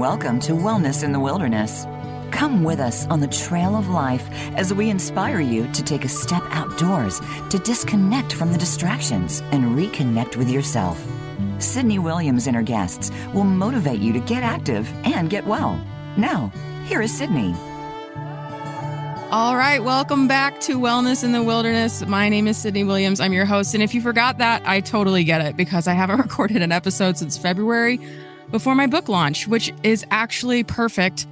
Welcome to Wellness in the Wilderness. Come with us on the trail of life as we inspire you to take a step outdoors, to disconnect from the distractions and reconnect with yourself. Sydney Williams and her guests will motivate you to get active and get well. Now, here is Sydney. All right, welcome back to Wellness in the Wilderness. My name is Sydney Williams. I'm your host. And if you forgot that, I totally get it because I haven't recorded an episode since February before my book launch, which is actually perfect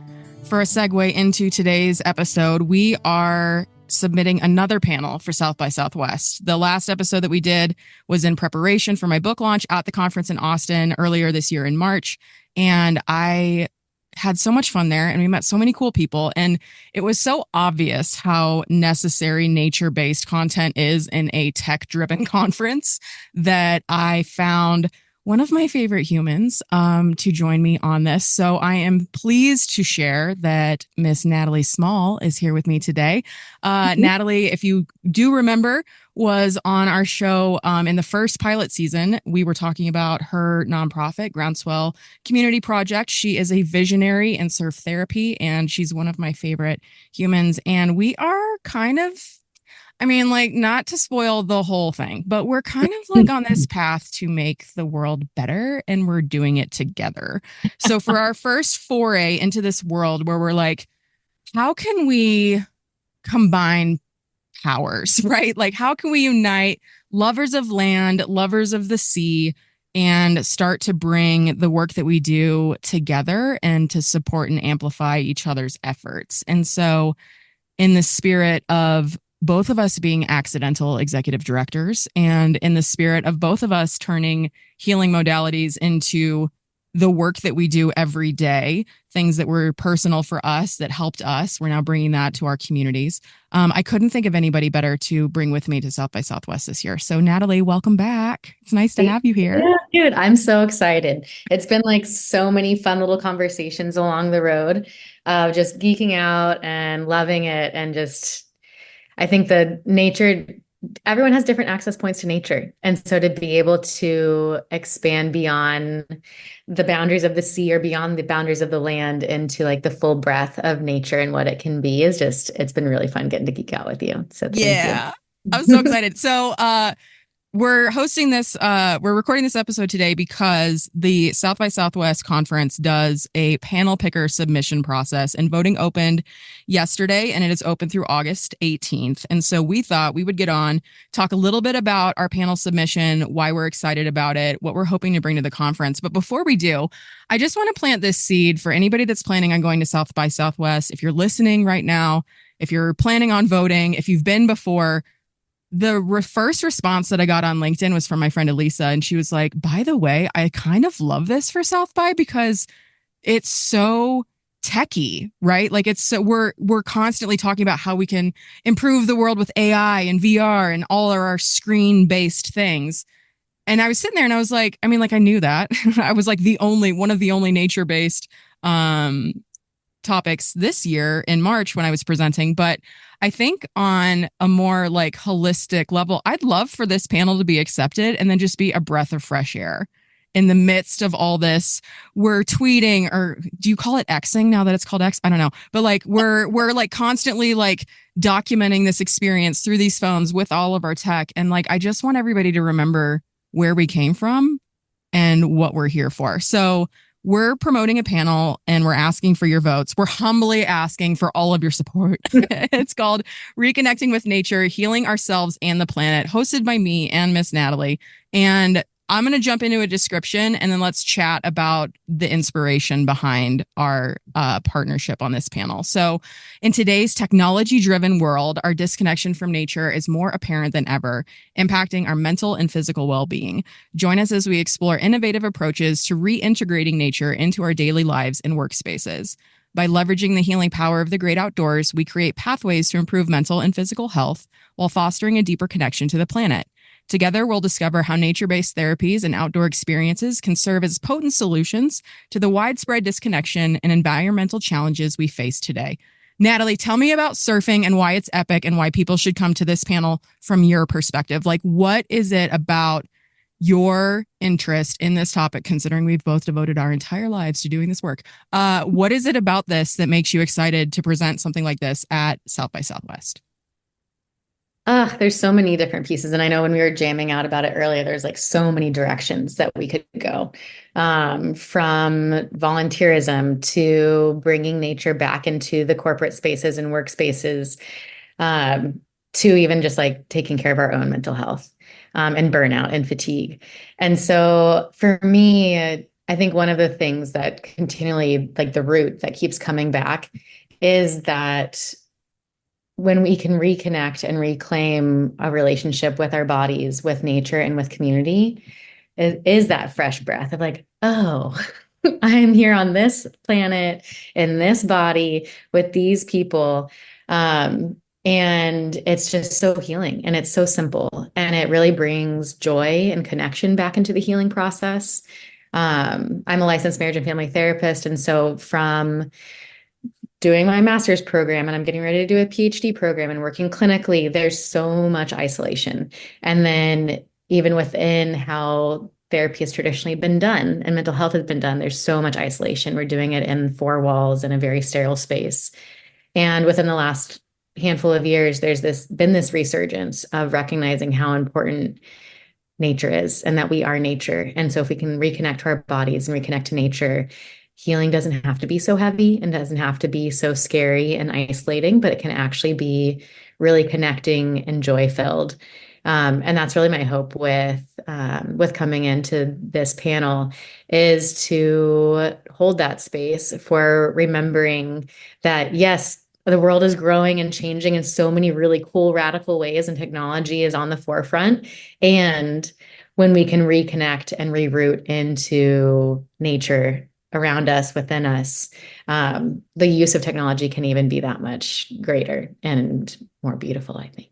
for a segue into today's episode. We are submitting another panel for South by Southwest. The last episode that we did was in preparation for my book launch at the conference in Austin earlier this year in March. And I had so much fun there and we met so many cool people. And it was so obvious how necessary nature-based content is in a tech-driven conference that I found one of my favorite humans to join me on this. So I am pleased to share that Miss Natalie Small is here with me today. Natalie, if you do remember, was on our show in the first pilot season. We were talking about her nonprofit, Groundswell Community Project. She is a visionary in surf therapy, and she's one of my favorite humans. And we are kind of, not to spoil the whole thing, but we're kind of like on this path to make the world better, and we're doing it together. So for our first foray into this world where we're like, how can we combine powers, right? Like, how can we unite lovers of land, lovers of the sea, and start to bring the work that we do together and to support and amplify each other's efforts? And so in the spirit of both of us being accidental executive directors, and in the spirit of both of us turning healing modalities into the work that we do every day, things that were personal for us that helped us, we're now bringing that to our communities. I couldn't think of anybody better to bring with me to South by Southwest this year. So Natalie, welcome back. It's nice to have you here. Yeah, dude, I'm so excited. It's been like so many fun little conversations along the road, just geeking out and loving it. And just, I think the nature, everyone has different access points to nature. And so to be able to expand beyond the boundaries of the sea or beyond the boundaries of the land into like the full breadth of nature and what it can be is just, it's been really fun getting to geek out with you. So thank you. I'm so excited. So, we're hosting this, we're recording this episode today because the South by Southwest conference does a panel picker submission process, and voting opened yesterday and it is open through August 18th. And so we thought we would get on, talk a little bit about our panel submission, why we're excited about it, what we're hoping to bring to the conference. But before we do, I just want to plant this seed for anybody that's planning on going to South by Southwest. If you're listening right now, if you're planning on voting, if you've been before, the first response that I got on LinkedIn was from my friend Elisa. And she was like, by the way, I kind of love this for South by because it's so techie, right? Like it's so we're constantly talking about how we can improve the world with AI and VR and all of our screen-based things. And I was sitting there and I was like, I knew that. I was like one of the only nature-based topics this year in March when I was presenting. But I think on a more like holistic level, I'd love for this panel to be accepted and then just be a breath of fresh air in the midst of all this. We're tweeting, or do you call it Xing now that it's called X? I don't know. But like we're like constantly like documenting this experience through these phones with all of our tech. And like, I just want everybody to remember where we came from and what we're here for. So we're promoting a panel and we're asking for your votes. We're humbly asking for all of your support. It's called Reconnecting with Nature, Healing Ourselves and the Planet, hosted by me and Miss Natalie. And I'm going to jump into a description and then let's chat about the inspiration behind our partnership on this panel. So in today's technology-driven world, our disconnection from nature is more apparent than ever, impacting our mental and physical well-being. Join us as we explore innovative approaches to reintegrating nature into our daily lives and workspaces. By leveraging the healing power of the great outdoors, we create pathways to improve mental and physical health while fostering a deeper connection to the planet. Together, we'll discover how nature-based therapies and outdoor experiences can serve as potent solutions to the widespread disconnection and environmental challenges we face today. Natalie, tell me about surfing and why it's epic and why people should come to this panel from your perspective. Like, what is it about your interest in this topic, considering we've both devoted our entire lives to doing this work. What is it about this that makes you excited to present something like this at South by Southwest? There's so many different pieces. And I know when we were jamming out about it earlier, there's like so many directions that we could go, from volunteerism to bringing nature back into the corporate spaces and workspaces, to even just like taking care of our own mental health, and burnout and fatigue. And so for me, I think one of the things that continually, like the root that keeps coming back, is that when we can reconnect and reclaim a relationship with our bodies, with nature, and with community, it is that fresh breath of like, oh, I'm here on this planet in this body with these people. And it's just so healing, and it's so simple, and it really brings joy and connection back into the healing process. I'm a licensed marriage and family therapist. And so from doing my master's program, and I'm getting ready to do a PhD program and working clinically, there's so much isolation. And then even within how therapy has traditionally been done and mental health has been done, there's so much isolation. We're doing it in four walls in a very sterile space. And within the last handful of years, there's been this resurgence of recognizing how important nature is and that we are nature. And so if we can reconnect to our bodies and reconnect to nature, healing doesn't have to be so heavy and doesn't have to be so scary and isolating, but it can actually be really connecting and joy filled. And that's really my hope with coming into this panel, is to hold that space for remembering that, yes, the world is growing and changing in so many really cool, radical ways, and technology is on the forefront. And when we can reconnect and reroute into nature around us, within us, the use of technology can even be that much greater and more beautiful, I think.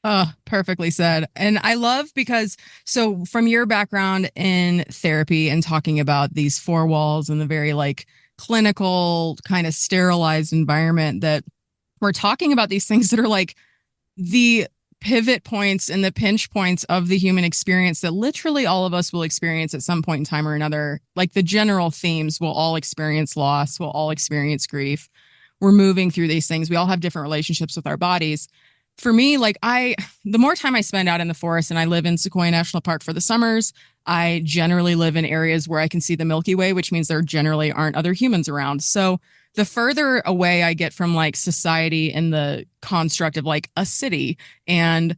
Oh, perfectly said. And I love because, so from your background in therapy and talking about these four walls and the very like clinical kind of sterilized environment, that we're talking about these things that are like the pivot points and the pinch points of the human experience that literally all of us will experience at some point in time or another. Like the general themes, we'll all experience loss, we'll all experience grief. We're moving through these things. We all have different relationships with our bodies. For me, like the more time I spend out in the forest, and I live in Sequoia National Park for the summers, I generally live in areas where I can see the Milky Way, which means there generally aren't other humans around. So the further away I get from like society and the construct of like a city and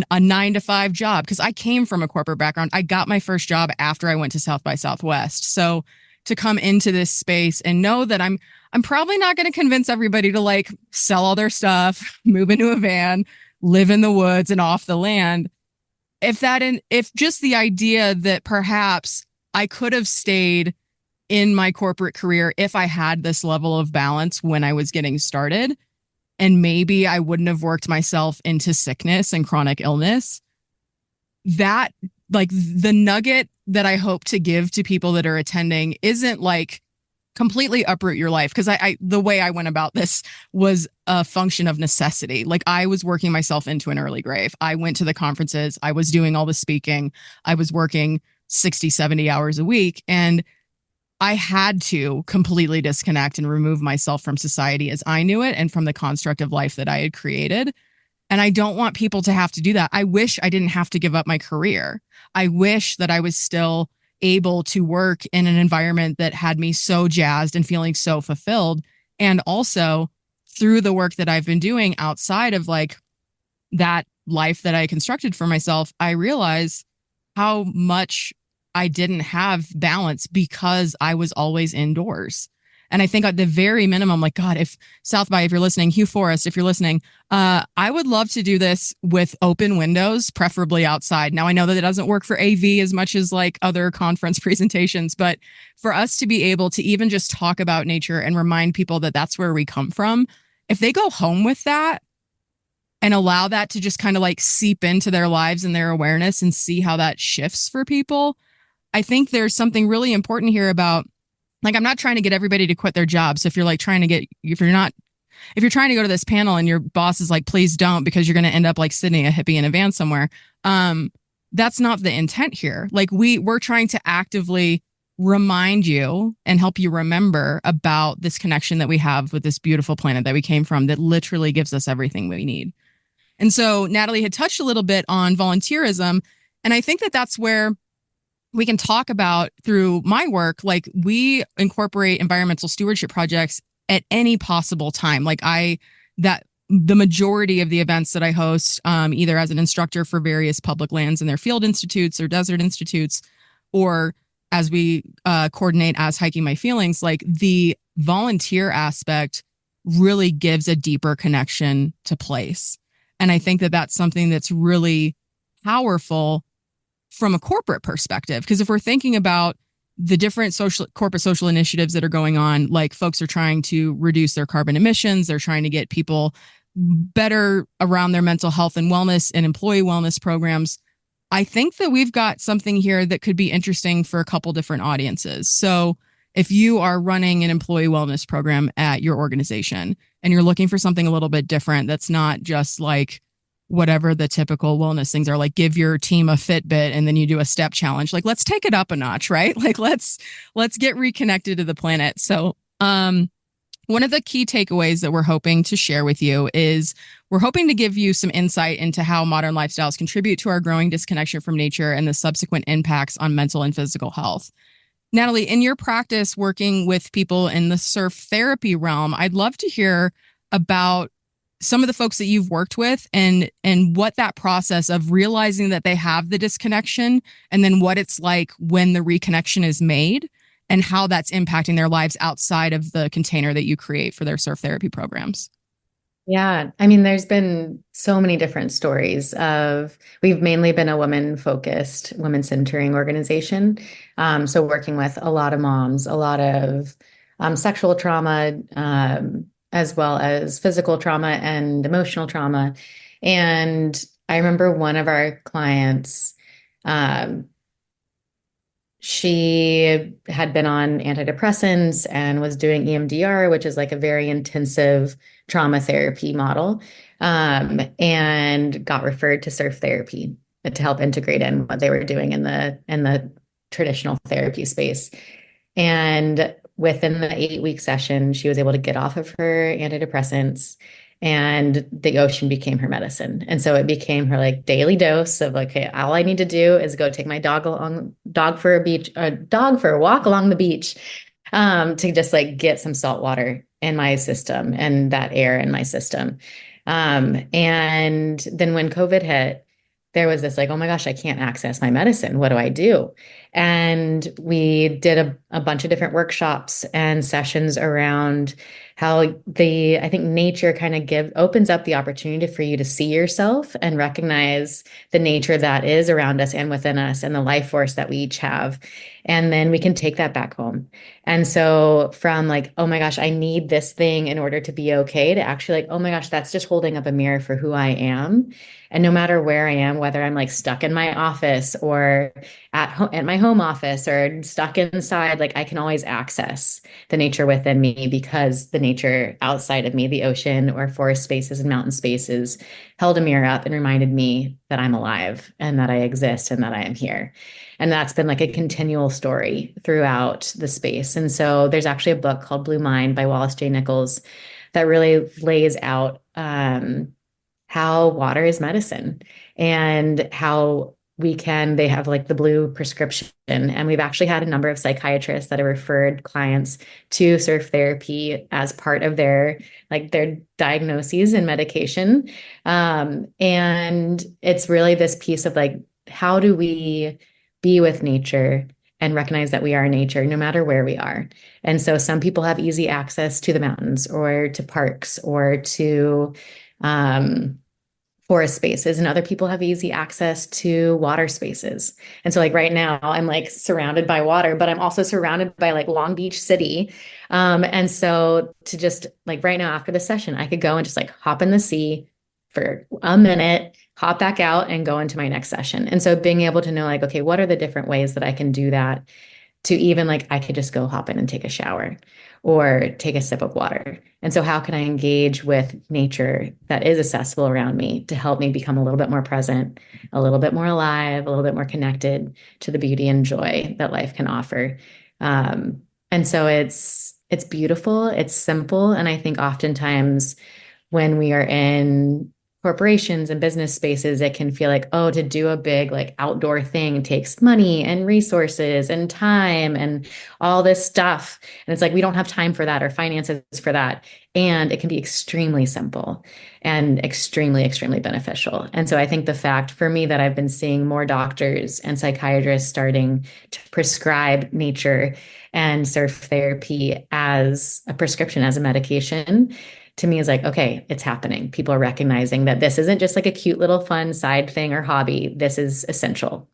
a 9 to 5 job, because I came from a corporate background. I got my first job after I went to South by Southwest. So to come into this space and know that I'm probably not going to convince everybody to like sell all their stuff, move into a van, live in the woods and off the land. If just the idea that perhaps I could have stayed in my corporate career if I had this level of balance when I was getting started, and maybe I wouldn't have worked myself into sickness and chronic illness, that like the nugget that I hope to give to people that are attending isn't like completely uproot your life. Because the way I went about this was a function of necessity. Like I was working myself into an early grave. I went to the conferences. I was doing all the speaking. I was working 60, 70 hours a week. And I had to completely disconnect and remove myself from society as I knew it and from the construct of life that I had created. And I don't want people to have to do that. I wish I didn't have to give up my career. I wish that I was still able to work in an environment that had me so jazzed and feeling so fulfilled. And also through the work that I've been doing outside of like that life that I constructed for myself, I realize how much I didn't have balance because I was always indoors. And I think at the very minimum, like, God, if South by, if you're listening, Hugh Forrest, if you're listening, I would love to do this with open windows, preferably outside. Now, I know that it doesn't work for AV as much as like other conference presentations, but for us to be able to even just talk about nature and remind people that that's where we come from, if they go home with that and allow that to just kind of like seep into their lives and their awareness and see how that shifts for people, I think there's something really important here about, like, I'm not trying to get everybody to quit their jobs. If you're like trying to get, if you're trying to go to this panel and your boss is like, please don't, because you're going to end up like sitting a hippie in a van somewhere. that's not the intent here. Like we're trying to actively remind you and help you remember about this connection that we have with this beautiful planet that we came from that literally gives us everything we need. And so Natalie had touched a little bit on volunteerism. And I think that that's where we can talk about through my work, like we incorporate environmental stewardship projects at any possible time. That the majority of the events that I host, either as an instructor for various public lands in their field institutes or desert institutes, or as we coordinate as Hiking My Feelings, like the volunteer aspect really gives a deeper connection to place. And I think that that's something that's really powerful from a corporate perspective. Because if we're thinking about the different corporate social initiatives that are going on, like folks are trying to reduce their carbon emissions, they're trying to get people better around their mental health and wellness and employee wellness programs. I think that we've got something here that could be interesting for a couple different audiences. So if you are running an employee wellness program at your organization and you're looking for something a little bit different, that's not just like whatever the typical wellness things are, like give your team a Fitbit and then you do a step challenge. Like, let's take it up a notch, right? Like, let's get reconnected to the planet. So, one of the key takeaways that we're hoping to share with you is we're hoping to give you some insight into how modern lifestyles contribute to our growing disconnection from nature and the subsequent impacts on mental and physical health. Natalie, in your practice working with people in the surf therapy realm, I'd love to hear about some of the folks that you've worked with and what that process of realizing that they have the disconnection and then what it's like when the reconnection is made and how that's impacting their lives outside of the container that you create for their surf therapy programs. Yeah. I mean, there's been so many different stories we've mainly been a women-focused, women-centering organization. So working with a lot of moms, a lot of sexual trauma, as well as physical trauma and emotional trauma. And I remember one of our clients, she had been on antidepressants and was doing EMDR, which is like a very intensive trauma therapy model, and got referred to surf therapy to help integrate in what they were doing in the traditional therapy space. And within the 8-week session, she was able to get off of her antidepressants, and the ocean became her medicine. And so it became her like daily dose of like, okay, all I need to do is go take my dog for a walk along the beach, to just like get some salt water in my system and that air in my system. And then when COVID hit, there was this like, oh my gosh, I can't access my medicine. What do I do? And we did a bunch of different workshops and sessions around how I think nature kind of opens up the opportunity for you to see yourself and recognize the nature that is around us and within us and the life force that we each have. And then we can take that back home. And so from like, oh my gosh, I need this thing in order to be okay, to actually like, oh my gosh, that's just holding up a mirror for who I am. And no matter where I am, whether I'm like stuck in my office or at my home office or stuck inside, like I can always access the nature within me because the nature outside of me, the ocean or forest spaces and mountain spaces, held a mirror up and reminded me that I'm alive and that I exist and that I am here. And that's been like a continual story throughout the space. And so there's actually a book called Blue Mind by Wallace J. Nichols that really lays out how water is medicine and how they have like the blue prescription. And we've actually had a number of psychiatrists that have referred clients to surf therapy as part of their diagnoses and medication. And it's really this piece of like, how do we be with nature and recognize that we are nature no matter where we are? And so some people have easy access to the mountains or to parks or to forest spaces, and other people have easy access to water spaces. And so like right now I'm like surrounded by water, but I'm also surrounded by like Long Beach City. And so to just like right now after the session, I could go and just like hop in the sea for a minute, hop back out and go into my next session. And so being able to know like, okay, what are the different ways that I can do that to even like, I could just go hop in and take a shower or take a sip of water. And so how can I engage with nature that is accessible around me to help me become a little bit more present, a little bit more alive, a little bit more connected to the beauty and joy that life can offer. And so it's beautiful, it's simple. And I think oftentimes when we are in corporations and business spaces, it can feel like, oh, to do a big like outdoor thing takes money and resources and time and all this stuff. And it's like, we don't have time for that or finances for that. And it can be extremely simple and extremely, extremely beneficial. And so I think the fact for me that I've been seeing more doctors and psychiatrists starting to prescribe nature and surf therapy as a prescription, as a medication, to me is like, okay, it's happening. People are recognizing that this isn't just like a cute little fun side thing or hobby. This is essential.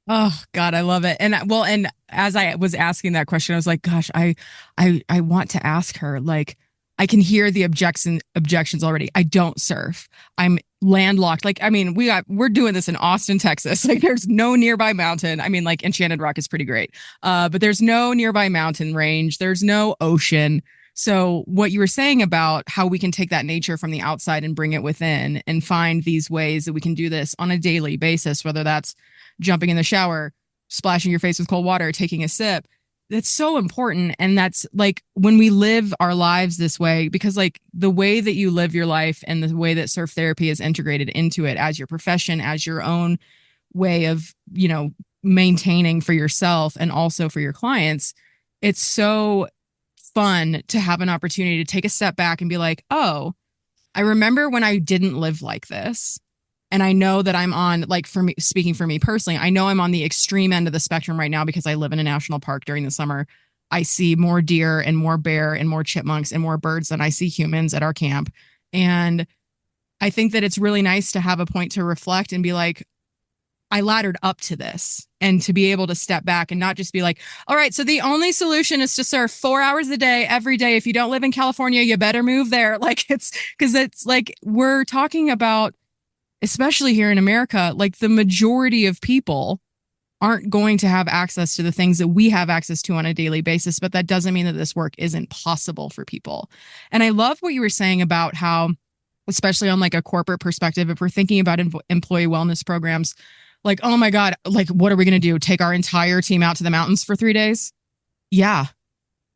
Oh God, I love it. And well, and as I was asking that question, I was like, gosh, I want to ask her, like, I can hear the objections already. I don't surf. I'm landlocked. Like, I mean, we're doing this in Austin, Texas. Like there's no nearby mountain. I mean, like Enchanted Rock is pretty great. But there's no nearby mountain range. There's no ocean. So what you were saying about how we can take that nature from the outside and bring it within and find these ways that we can do this on a daily basis, whether that's jumping in the shower, splashing your face with cold water, taking a sip, that's so important. And that's like when we live our lives this way, because like the way that you live your life and the way that surf therapy is integrated into it as your profession, as your own way of, maintaining for yourself and also for your clients, it's so fun to have an opportunity to take a step back and be like, oh, I remember when I didn't live like this. And I know that I'm on, like, for me, speaking for me personally, I know I'm on the extreme end of the spectrum right now because I live in a national park during the summer. I see more deer and more bear and more chipmunks and more birds than I see humans at our camp. And I think that it's really nice to have a point to reflect and be like, I laddered up to this, and to be able to step back and not just be like, all right, so the only solution is to surf 4 hours a day, every day. If you don't live in California, you better move there. Like it's like, we're talking about, especially here in America, like the majority of people aren't going to have access to the things that we have access to on a daily basis. But that doesn't mean that this work isn't possible for people. And I love what you were saying about how, especially on like a corporate perspective, if we're thinking about employee wellness programs, like, oh my God, like, what are we going to do? Take our entire team out to the mountains for 3 days? Yeah.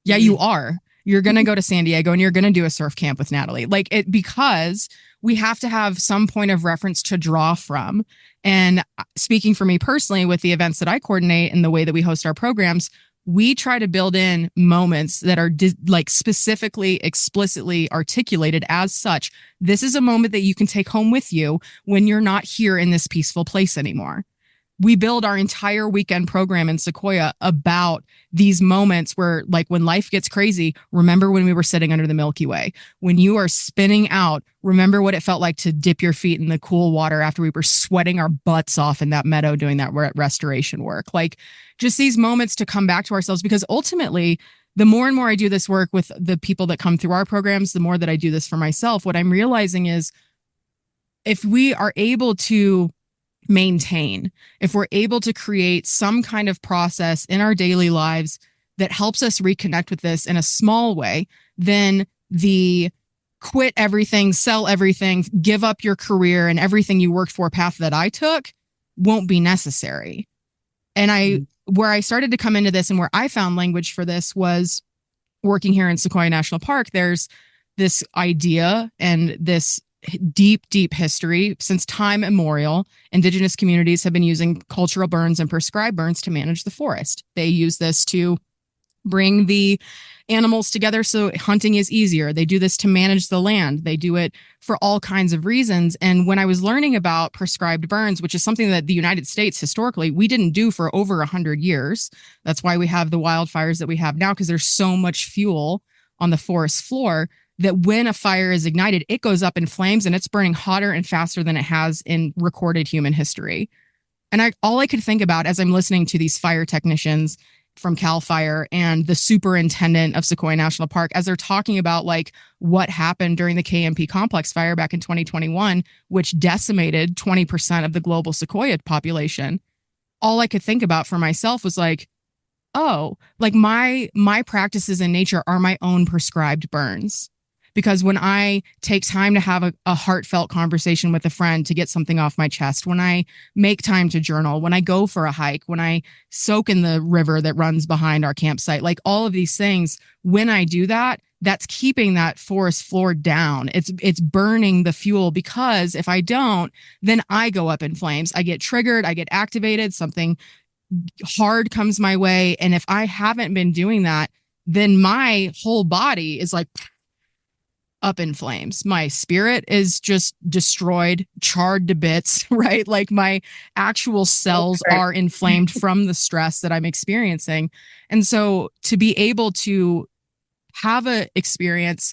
Yeah, you are. You're going to go to San Diego and you're going to do a surf camp with Natalie. Like it, because we have to have some point of reference to draw from. And speaking for me personally, with the events that I coordinate and the way that we host our programs, we try to build in moments that are like specifically, explicitly articulated as such. This is a moment that you can take home with you when you're not here in this peaceful place anymore. We build our entire weekend program in Sequoia about these moments where, like, when life gets crazy, remember when we were sitting under the Milky Way. When you are spinning out, remember what it felt like to dip your feet in the cool water after we were sweating our butts off in that meadow doing that restoration work. Like, just these moments to come back to ourselves, because ultimately, the more and more I do this work with the people that come through our programs, the more that I do this for myself, what I'm realizing is if we are able to maintain, if we're able to create some kind of process in our daily lives that helps us reconnect with this in a small way, then the quit everything, sell everything, give up your career and everything you worked for path that I took won't be necessary. And where I started to come into this and where I found language for this was working here in Sequoia National Park. There's this idea and this deep history. Since time immemorial, Indigenous communities have been using cultural burns and prescribed burns to manage the forest. They use this to bring the animals together so hunting is easier. They do this to manage the land. They do it for all kinds of reasons. And when I was learning about prescribed burns, which is something that the United States historically, we didn't do for over 100 years. That's why we have the wildfires that we have now, because there's so much fuel on the forest floor that when a fire is ignited, it goes up in flames and it's burning hotter and faster than it has in recorded human history. And all I could think about as I'm listening to these fire technicians from CAL FIRE and the superintendent of Sequoia National Park, as they're talking about like what happened during the KMP complex fire back in 2021, which decimated 20% of the global sequoia population, all I could think about for myself was like, oh, like my practices in nature are my own prescribed burns. Because when I take time to have a heartfelt conversation with a friend to get something off my chest, when I make time to journal, when I go for a hike, when I soak in the river that runs behind our campsite, like all of these things, when I do that, that's keeping that forest floor down. It's burning the fuel, because if I don't, then I go up in flames. I get triggered, I get activated, something hard comes my way. And if I haven't been doing that, then my whole body is like up in flames. My spirit is just destroyed, charred to bits, right? Like my actual cells are inflamed from the stress that I'm experiencing. And so to be able to have a experience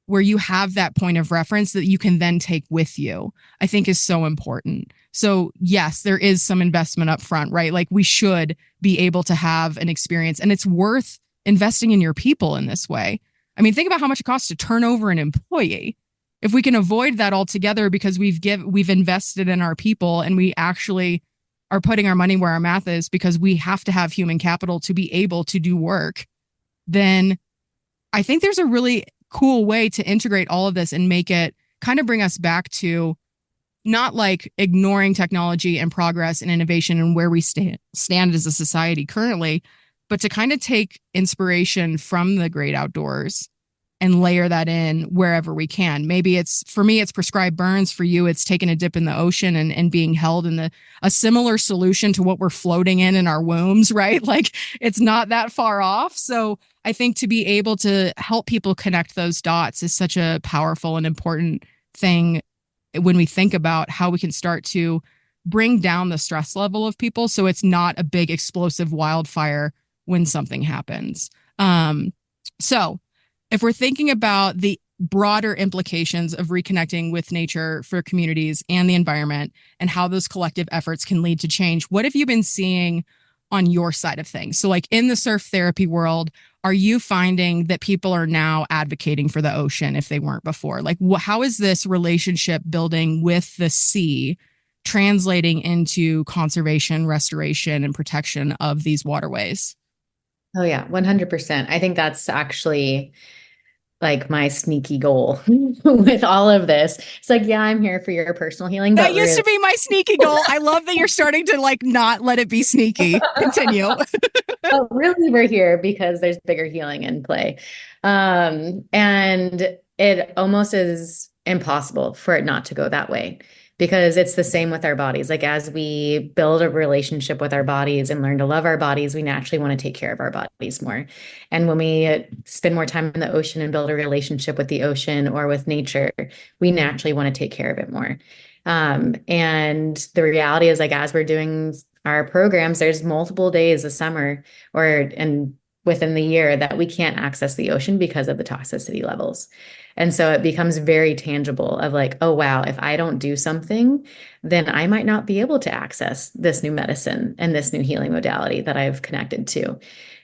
where you have that point of reference that you can then take with you, I think is so important. So yes, there is some investment up front, right? Like we should be able to have an experience, and it's worth investing in your people in this way. I mean, think about how much it costs to turn over an employee. If we can avoid that altogether because we've invested in our people, and we actually are putting our money where our mouth is because we have to have human capital to be able to do work, then I think there's a really cool way to integrate all of this and make it kind of bring us back to not like ignoring technology and progress and innovation and where we stand as a society currently, but to kind of take inspiration from the great outdoors and layer that in wherever we can. Maybe it's, for me, it's prescribed burns. For you, it's taking a dip in the ocean and being held in a similar solution to what we're floating in our wombs, right? Like it's not that far off. So I think to be able to help people connect those dots is such a powerful and important thing when we think about how we can start to bring down the stress level of people, so it's not a big explosive wildfire when something happens. So if we're thinking about the broader implications of reconnecting with nature for communities and the environment and how those collective efforts can lead to change, what have you been seeing on your side of things? So like in the surf therapy world, are you finding that people are now advocating for the ocean if they weren't before? Like how is this relationship building with the sea translating into conservation, restoration, and protection of these waterways? Oh yeah, 100%. I think that's actually like my sneaky goal with all of this. It's like, yeah, I'm here for your personal healing. That used to be my sneaky goal. I love that you're starting to like not let it be sneaky. Continue. But really, we're here because there's bigger healing in play. And it almost is impossible for it not to go that way, because it's the same with our bodies. Like as we build a relationship with our bodies and learn to love our bodies, we naturally want to take care of our bodies more. And when we spend more time in the ocean and build a relationship with the ocean or with nature, we naturally want to take care of it more. And the reality is, like, as we're doing our programs, there's multiple days a summer and within the year that we can't access the ocean because of the toxicity levels. And so it becomes very tangible of like, oh, wow, if I don't do something, then I might not be able to access this new medicine and this new healing modality that I've connected to.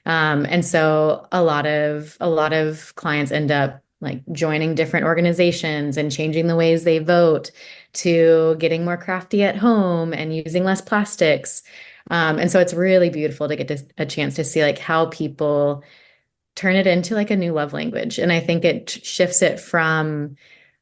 And so a lot of clients end up like joining different organizations and changing the ways they vote, to getting more crafty at home and using less plastics. And so it's really beautiful to get a chance to see like how people turn it into like a new love language. And I think it shifts it from,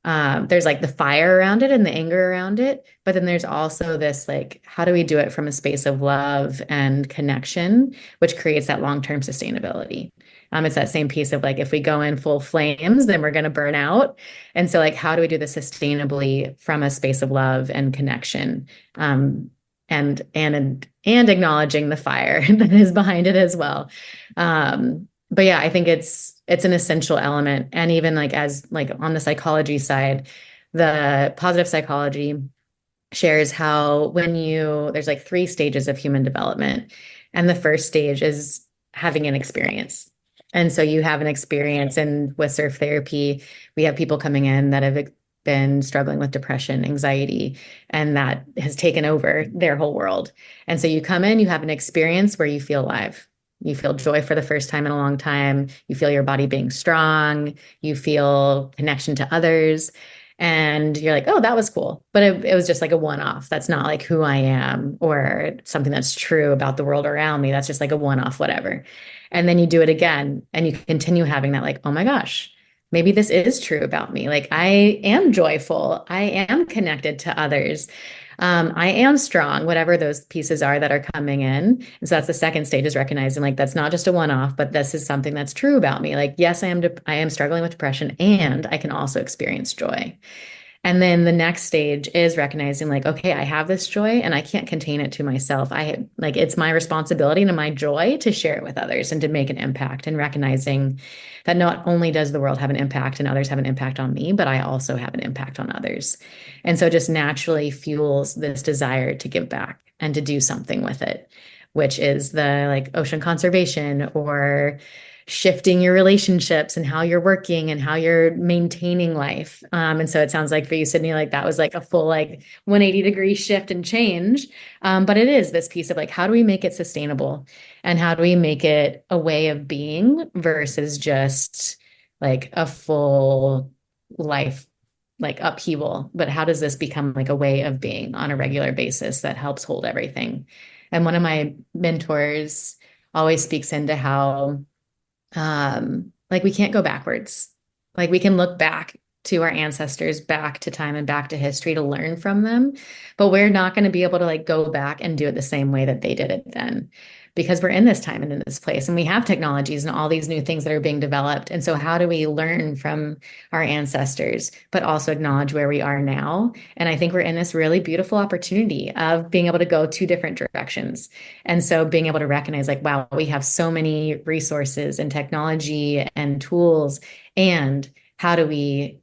there's like the fire around it and the anger around it, but then there's also this like, how do we do it from a space of love and connection, which creates that long-term sustainability. It's that same piece of like, if we go in full flames, then we're going to burn out. And so like, how do we do this sustainably from a space of love and connection? And acknowledging the fire that is behind it as well. But yeah, I think it's an essential element. And even like as like on the psychology side, the positive psychology shares how there's like 3 stages of human development. And the first stage is having an experience. And so you have an experience, and with surf therapy, we have people coming in that have been struggling with depression, anxiety, and that has taken over their whole world. And so you come in, you have an experience where you feel alive. You feel joy for the first time in a long time. You feel your body being strong. You feel connection to others. And you're like, oh, that was cool. But it was just like a one-off. That's not like who I am or something that's true about the world around me. That's just like a one-off, whatever. And then you do it again and you continue having that, like, oh my gosh, maybe this is true about me. Like, I am joyful. I am connected to others. I am strong, whatever those pieces are that are coming in. And so that's the second stage, is recognizing like that's not just a one-off, but this is something that's true about me. Like, yes, I am struggling with depression, and I can also experience joy. And then the next stage is recognizing like, okay, I have this joy and I can't contain it to myself. Like, it's my responsibility and my joy to share it with others and to make an impact, and recognizing that not only does the world have an impact and others have an impact on me, but I also have an impact on others. And so it just naturally fuels this desire to give back and to do something with it, which is the like ocean conservation, or shifting your relationships and how you're working and how you're maintaining life. And so it sounds like for you, Sydney, like that was like a full like 180-degree shift and change. But it is this piece of like, how do we make it sustainable, and how do we make it a way of being versus just like a full life like upheaval, but how does this become like a way of being on a regular basis that helps hold everything? And one of my mentors always speaks into how like we can't go backwards. Like, we can look back to our ancestors, back to time and back to history to learn from them, but we're not going to be able to like go back and do it the same way that they did it then, because we're in this time and in this place, and we have technologies and all these new things that are being developed. And so how do we learn from our ancestors, but also acknowledge where we are now? And I think we're in this really beautiful opportunity of being able to go two different directions. And so being able to recognize like, wow, we have so many resources and technology and tools, and how do we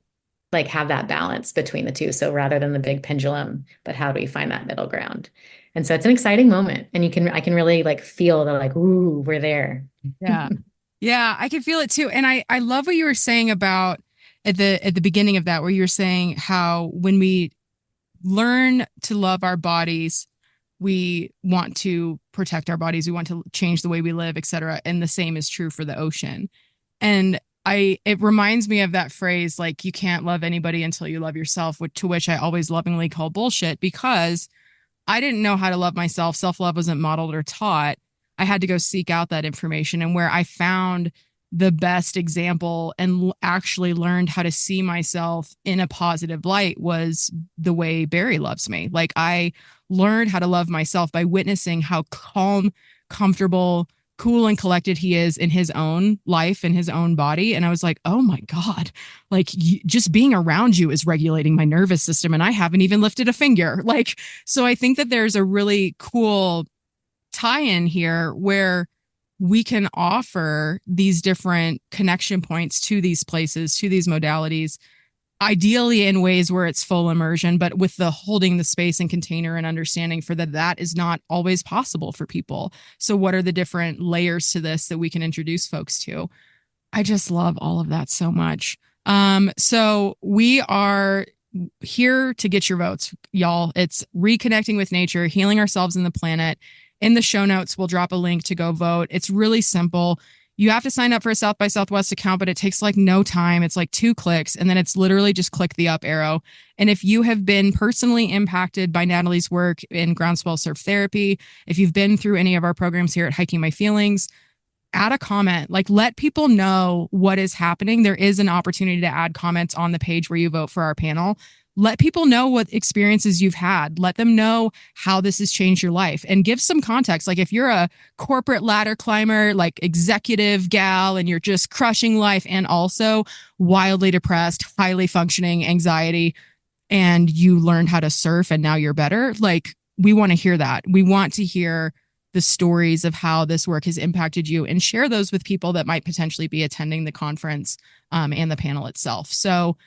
like have that balance between the two? So rather than the big pendulum, but how do we find that middle ground? And so it's an exciting moment, and I can really like feel the like, ooh, we're there. Yeah. Yeah, I can feel it too. And I love what you were saying about at the beginning of that, where you were saying how when we learn to love our bodies, we want to protect our bodies, we want to change the way we live, et cetera. And the same is true for the ocean. And it reminds me of that phrase, like, you can't love anybody until you love yourself, to which I always lovingly call bullshit, because I didn't know how to love myself. Self-love wasn't modeled or taught. I had to go seek out that information. And where I found the best example and actually learned how to see myself in a positive light was the way Barry loves me. Like, I learned how to love myself by witnessing how calm, comfortable, cool, and collected he is in his own life, in his own body. And I was like, oh my God, like, just being around you is regulating my nervous system, and I haven't even lifted a finger. Like, so I think that there's a really cool tie-in here where we can offer these different connection points to these places, to these modalities, ideally in ways where it's full immersion, but with the holding the space and container and understanding for that is not always possible for people. So what are the different layers to this that we can introduce folks to? I just love all of that so much. So we are here to get your votes, y'all. It's reconnecting with nature, healing ourselves and the planet. In the show notes, we'll drop a link to go vote. It's really simple. You have to sign up for a South by Southwest account, but it takes like no time. It's like 2 clicks, and then it's literally just click the up arrow. And if you have been personally impacted by Natalie's work in Groundswell Surf Therapy, if you've been through any of our programs here at Hiking My Feelings, add a comment. Like, let people know what is happening. There is an opportunity to add comments on the page where you vote for our panel. Let people know what experiences you've had. Let them know how this has changed your life, and give some context. Like, if you're a corporate ladder climber, like executive gal, and you're just crushing life and also wildly depressed, highly functioning anxiety, and you learned how to surf and now you're better, like, we want to hear that. We want to hear the stories of how this work has impacted you, and share those with people that might potentially be attending the conference and the panel itself. So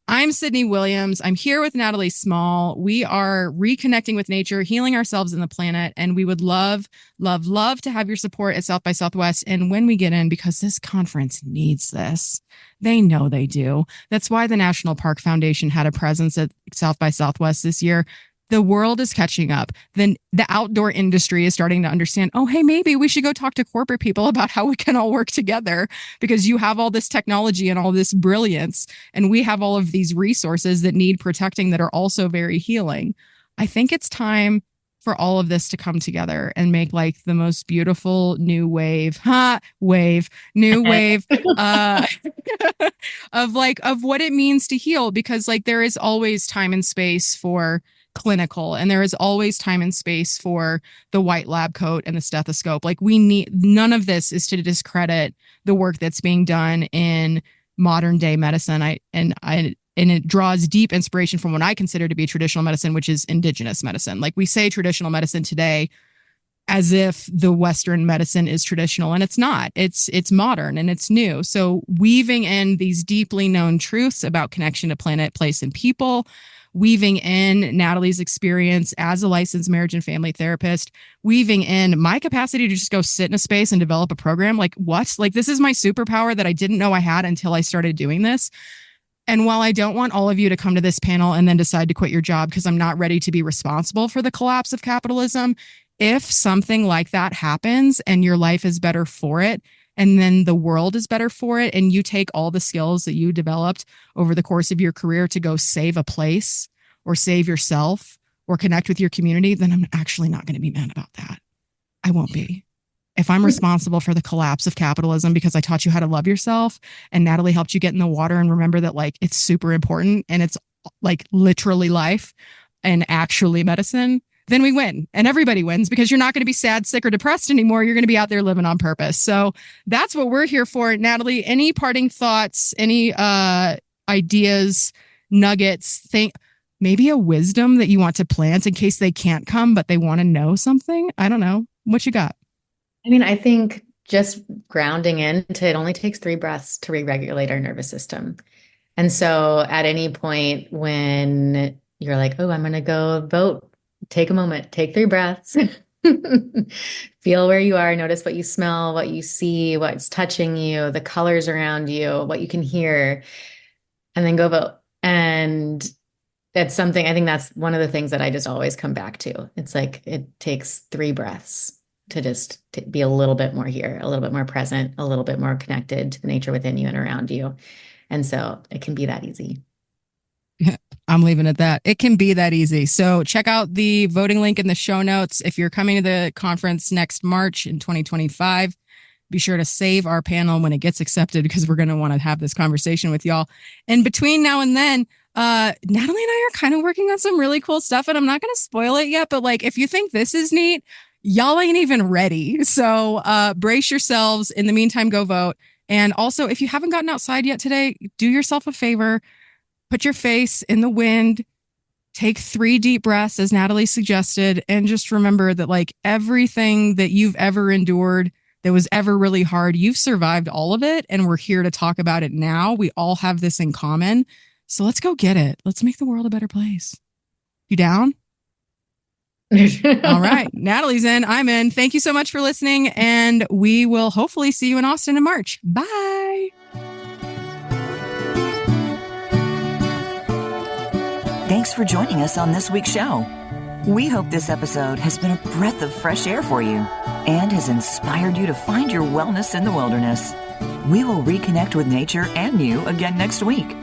I'm Sydney Williams. I'm here with Natalie Small. We are reconnecting with nature, healing ourselves and the planet. And we would love, love, love to have your support at South by Southwest. And when we get in, because this conference needs this, they know they do. That's why the National Park Foundation had a presence at South by Southwest this year. The world is catching up. Then the outdoor industry is starting to understand, oh, hey, maybe we should go talk to corporate people about how we can all work together, because you have all this technology and all this brilliance, and we have all of these resources that need protecting that are also very healing. I think it's time for all of this to come together and make like the most beautiful new wave of what it means to heal, because like there is always time and space for clinical, and there is always time and space for the white lab coat and the stethoscope. Like we need, none of this is to discredit the work that's being done in modern day medicine. And it draws deep inspiration from what I consider to be traditional medicine, which is indigenous medicine. Like we say traditional medicine today as if the Western medicine is traditional, and it's not. It's modern and it's new. So weaving in these deeply known truths about connection to planet, place, and people, weaving in Natalie's experience as a licensed marriage and family therapist, weaving in my capacity to just go sit in a space and develop a program. Like what? Like this is my superpower that I didn't know I had until I started doing this. And while I don't want all of you to come to this panel and then decide to quit your job because I'm not ready to be responsible for the collapse of capitalism, if something like that happens and your life is better for it, and then the world is better for it, and you take all the skills that you developed over the course of your career to go save a place or save yourself or connect with your community, then I'm actually not going to be mad about that. I won't be. If I'm responsible for the collapse of capitalism because I taught you how to love yourself and Natalie helped you get in the water and remember that like it's super important and it's like literally life and actually medicine, then we win and everybody wins, because you're not going to be sad, sick, or depressed anymore. You're going to be out there living on purpose. So that's what we're here for. Natalie, any parting thoughts, any ideas, nuggets, maybe a wisdom that you want to plant in case they can't come, but they want to know something? I don't know. What you got? I mean, I think just grounding into it only takes 3 breaths to re-regulate our nervous system. And so at any point when you're like, oh, I'm going to go vote, take a moment, take 3 breaths, feel where you are, notice what you smell, what you see, what's touching you, the colors around you, what you can hear, and then go vote. And that's something, I think that's one of the things that I just always come back to. It's like, it takes 3 breaths to just be a little bit more here, a little bit more present, a little bit more connected to the nature within you and around you. And so it can be that easy. I'm leaving it at that. It can be that easy. So check out the voting link in the show notes. If you're coming to the conference next March in 2025, be sure to save our panel when it gets accepted, because we're going to want to have this conversation with y'all. And between now and then, Natalie and I are kind of working on some really cool stuff, and I'm not going to spoil it yet, but like, if you think this is neat, y'all ain't even ready. So brace yourselves. In the meantime, go vote. And also, if you haven't gotten outside yet today, do yourself a favor. Put your face in the wind. Take 3 deep breaths, as Natalie suggested. And just remember that like everything that you've ever endured that was ever really hard, you've survived all of it. And we're here to talk about it now. We all have this in common. So let's go get it. Let's make the world a better place. You down? All right. Natalie's in. I'm in. Thank you so much for listening. And we will hopefully see you in Austin in March. Bye. Thanks for joining us on this week's show. We hope this episode has been a breath of fresh air for you and has inspired you to find your wellness in the wilderness. We will reconnect with nature and you again next week.